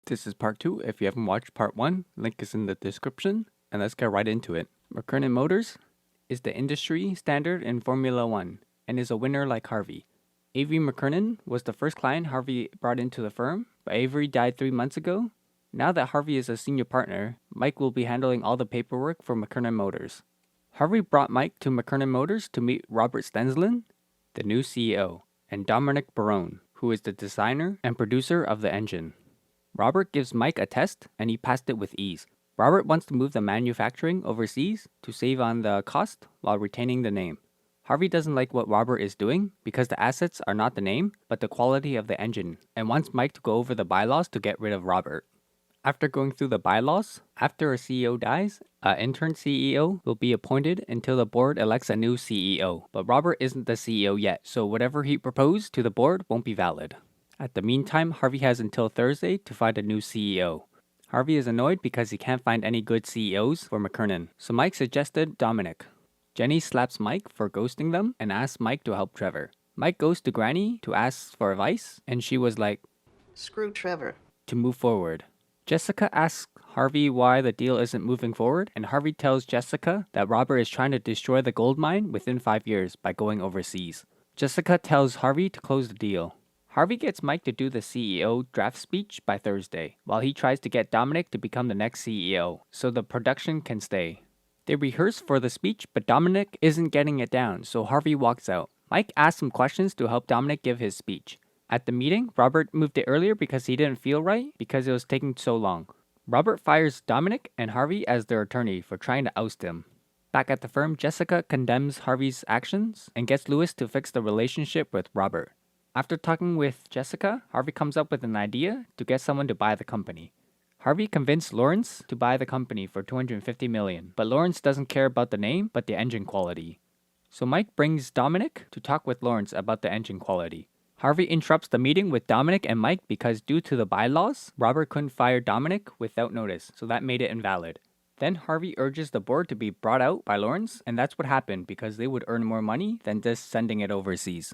This is part 2. If you haven't watched part 1, link is in the description, and let's get right into it. McKernan Motors is the industry standard in Formula 1 and is a winner like Harvey. Avery McKernan was the first client Harvey brought into the firm, but Avery died 3 months ago. Now that Harvey is a senior partner, Mike will be handling all the paperwork for McKernan Motors. Harvey brought Mike to McKernan Motors to meet Robert Stenslin, the new CEO, and Dominic Barone, who is the designer and producer of the engine. Robert gives Mike a test, and he passed it with ease. Robert wants to move the manufacturing overseas to save on the cost while retaining the name. Harvey doesn't like what Robert is doing because the assets are not the name, but the quality of the engine, and wants Mike to go over the bylaws to get rid of Robert. After going through the bylaws, after a CEO dies, an intern CEO will be appointed until the board elects a new CEO. But Robert isn't the CEO yet, so whatever he proposed to the board won't be valid. At the meantime, Harvey has until Thursday to find a new CEO. Harvey is annoyed because he can't find any good CEOs for McKernan, so Mike suggested Dominic. Jenny slaps Mike for ghosting them and asks Mike to help Trevor. Mike goes to Granny to ask for advice, and she was like, "Screw Trevor." To move forward. Jessica asks Harvey why the deal isn't moving forward, and Harvey tells Jessica that Robert is trying to destroy the gold mine within 5 years by going overseas. Jessica tells Harvey to close the deal. Harvey gets Mike to do the CEO draft speech by Thursday, while he tries to get Dominic to become the next CEO, so the production can stay. They rehearse for the speech, but Dominic isn't getting it down, so Harvey walks out. Mike asks some questions to help Dominic give his speech. At the meeting, Robert moved it earlier because he didn't feel right because it was taking so long. Robert fires Dominic and Harvey as their attorney for trying to oust him. Back at the firm, Jessica condemns Harvey's actions and gets Lewis to fix the relationship with Robert. After talking with Jessica, Harvey comes up with an idea to get someone to buy the company. Harvey convinced Lawrence to buy the company for $250 million, but Lawrence doesn't care about the name, but the engine quality. So Mike brings Dominic to talk with Lawrence about the engine quality. Harvey interrupts the meeting with Dominic and Mike because due to the bylaws, Robert couldn't fire Dominic without notice, so that made it invalid. Then Harvey urges the board to be brought out by Lawrence, and that's what happened because they would earn more money than just sending it overseas.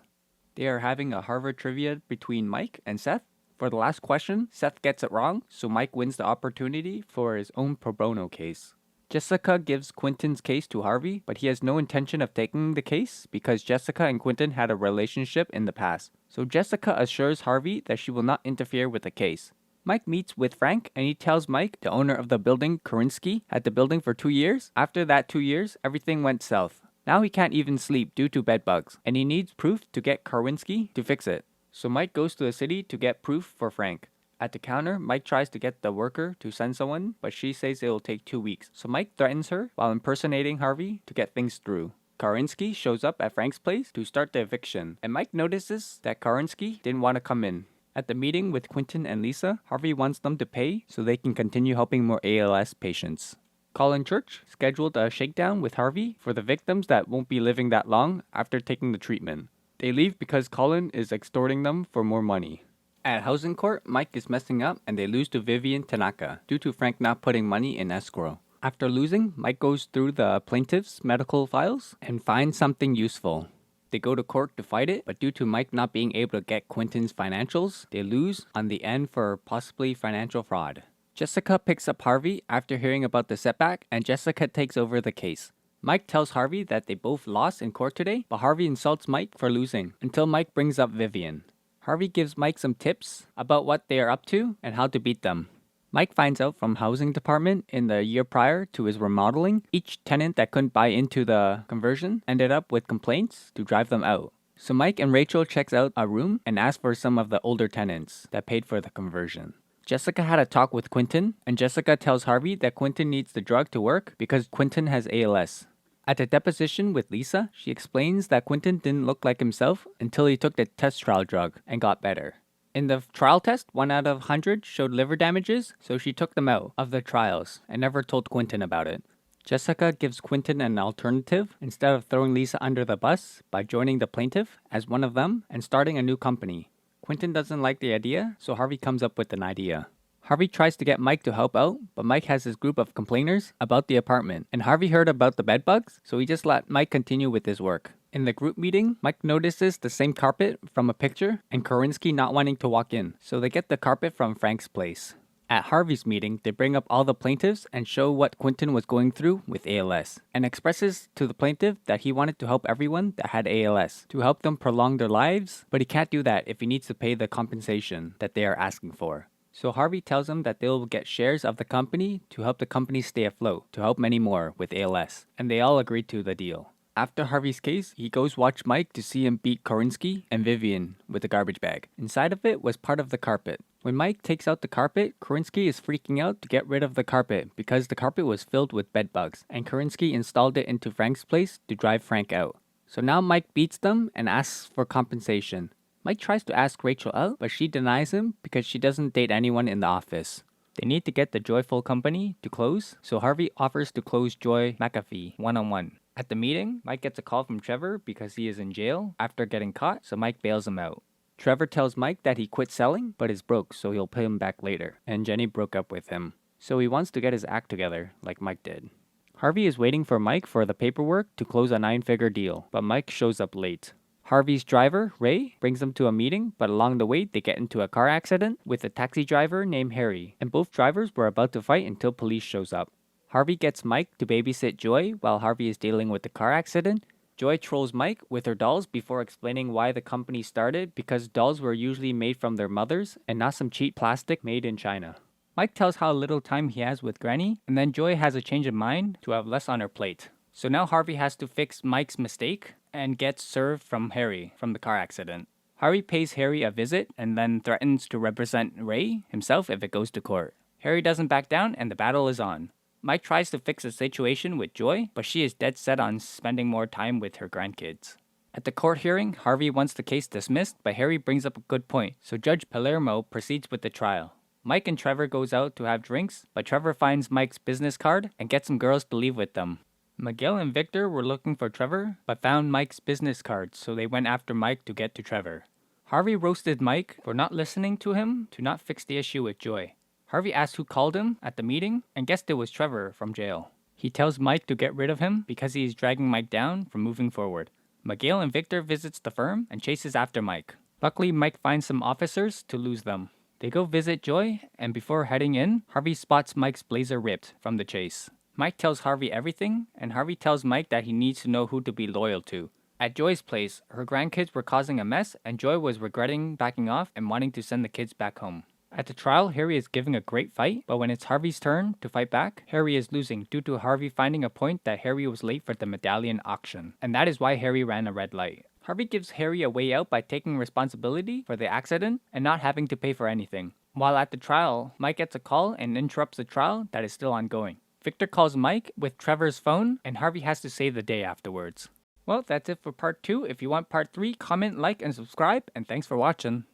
They are having a Harvard trivia between Mike and Seth. For the last question, Seth gets it wrong, so Mike wins the opportunity for his own pro bono case. Jessica gives Quentin's case to Harvey, but he has no intention of taking the case because Jessica and Quentin had a relationship in the past. So Jessica assures Harvey that she will not interfere with the case. Mike meets with Frank and he tells Mike, the owner of the building, Korinsky, had the building for 2 years. After that 2 years, everything went south. Now he can't even sleep due to bed bugs, and he needs proof to get Korinsky to fix it. So Mike goes to the city to get proof for Frank. At the counter, Mike tries to get the worker to send someone, but she says it will take 2 weeks. So Mike threatens her while impersonating Harvey to get things through. Korinsky shows up at Frank's place to start the eviction, and Mike notices that Korinsky didn't want to come in. At the meeting with Quentin and Lisa, Harvey wants them to pay so they can continue helping more ALS patients. Colin Church scheduled a shakedown with Harvey for the victims that won't be living that long after taking the treatment. They leave because Colin is extorting them for more money. At housing court, Mike is messing up and they lose to Vivian Tanaka due to Frank not putting money in escrow. After losing, Mike goes through the plaintiff's medical files and finds something useful. They go to court to fight it, but due to Mike not being able to get Quentin's financials, they lose on the end for possibly financial fraud. Jessica picks up Harvey after hearing about the setback, and Jessica takes over the case. Mike tells Harvey that they both lost in court today, but Harvey insults Mike for losing, until Mike brings up Vivian. Harvey gives Mike some tips about what they are up to and how to beat them. Mike finds out from housing department in the year prior to his remodeling, each tenant that couldn't buy into the conversion ended up with complaints to drive them out. So Mike and Rachel checks out a room and ask for some of the older tenants that paid for the conversion. Jessica had a talk with Quentin, and Jessica tells Harvey that Quentin needs the drug to work because Quentin has ALS. At the deposition with Lisa, she explains that Quentin didn't look like himself until he took the test trial drug and got better. In the trial test, 1 out of 100 showed liver damages, so she took them out of the trials and never told Quentin about it. Jessica gives Quentin an alternative instead of throwing Lisa under the bus by joining the plaintiff as one of them and starting a new company. Quentin doesn't like the idea, so Harvey comes up with an idea. Harvey tries to get Mike to help out, but Mike has his group of complainers about the apartment, and Harvey heard about the bed bugs, so he just let Mike continue with his work. In the group meeting, Mike notices the same carpet from a picture, and Korinsky not wanting to walk in, so they get the carpet from Frank's place. At Harvey's meeting, they bring up all the plaintiffs and show what Quentin was going through with ALS, and expresses to the plaintiff that he wanted to help everyone that had ALS, to help them prolong their lives, but he can't do that if he needs to pay the compensation that they are asking for. So Harvey tells them that they'll get shares of the company to help the company stay afloat, to help many more with ALS, and they all agree to the deal. After Harvey's case, he goes watch Mike to see him beat Korinsky and Vivian with a garbage bag. Inside of it was part of the carpet. When Mike takes out the carpet, Korinsky is freaking out to get rid of the carpet because the carpet was filled with bed bugs, and Korinsky installed it into Frank's place to drive Frank out. So now Mike beats them and asks for compensation. Mike tries to ask Rachel out, but she denies him because she doesn't date anyone in the office. They need to get the Joyful Company to close, so Harvey offers to close Joy McAfee one-on-one. At the meeting, Mike gets a call from Trevor because he is in jail after getting caught, so Mike bails him out. Trevor tells Mike that he quit selling, but is broke, so he'll pay him back later, and Jenny broke up with him. So he wants to get his act together, like Mike did. Harvey is waiting for Mike for the paperwork to close a 9-figure deal, but Mike shows up late. Harvey's driver, Ray, brings them to a meeting, but along the way they get into a car accident with a taxi driver named Harry, and both drivers were about to fight until police shows up. Harvey gets Mike to babysit Joy while Harvey is dealing with the car accident. Joy trolls Mike with her dolls before explaining why the company started because dolls were usually made from their mothers and not some cheap plastic made in China. Mike tells how little time he has with Granny, and then Joy has a change of mind to have less on her plate. So now Harvey has to fix Mike's mistake and gets served from Harry from the car accident. Harvey pays Harry a visit and then threatens to represent Ray himself if it goes to court. Harry doesn't back down and the battle is on. Mike tries to fix the situation with Joy, but she is dead set on spending more time with her grandkids. At the court hearing, Harvey wants the case dismissed, but Harry brings up a good point, so Judge Palermo proceeds with the trial. Mike and Trevor goes out to have drinks, but Trevor finds Mike's business card and gets some girls to leave with them. Miguel and Victor were looking for Trevor, but found Mike's business card, so they went after Mike to get to Trevor. Harvey roasted Mike for not listening to him to not fix the issue with Joy. Harvey asked who called him at the meeting and guessed it was Trevor from jail. He tells Mike to get rid of him because he is dragging Mike down from moving forward. Miguel and Victor visits the firm and chases after Mike. Luckily, Mike finds some officers to lose them. They go visit Joy, and before heading in, Harvey spots Mike's blazer ripped from the chase. Mike tells Harvey everything, and Harvey tells Mike that he needs to know who to be loyal to. At Joy's place, her grandkids were causing a mess, and Joy was regretting backing off and wanting to send the kids back home. At the trial, Harry is giving a great fight, but when it's Harvey's turn to fight back, Harry is losing due to Harvey finding a point that Harry was late for the medallion auction, and that is why Harry ran a red light. Harvey gives Harry a way out by taking responsibility for the accident and not having to pay for anything. While at the trial, Mike gets a call and interrupts the trial that is still ongoing. Victor calls Mike with Trevor's phone, and Harvey has to save the day afterwards. Well, that's it for part 2. If you want part 3, comment, like, and subscribe, and thanks for watching.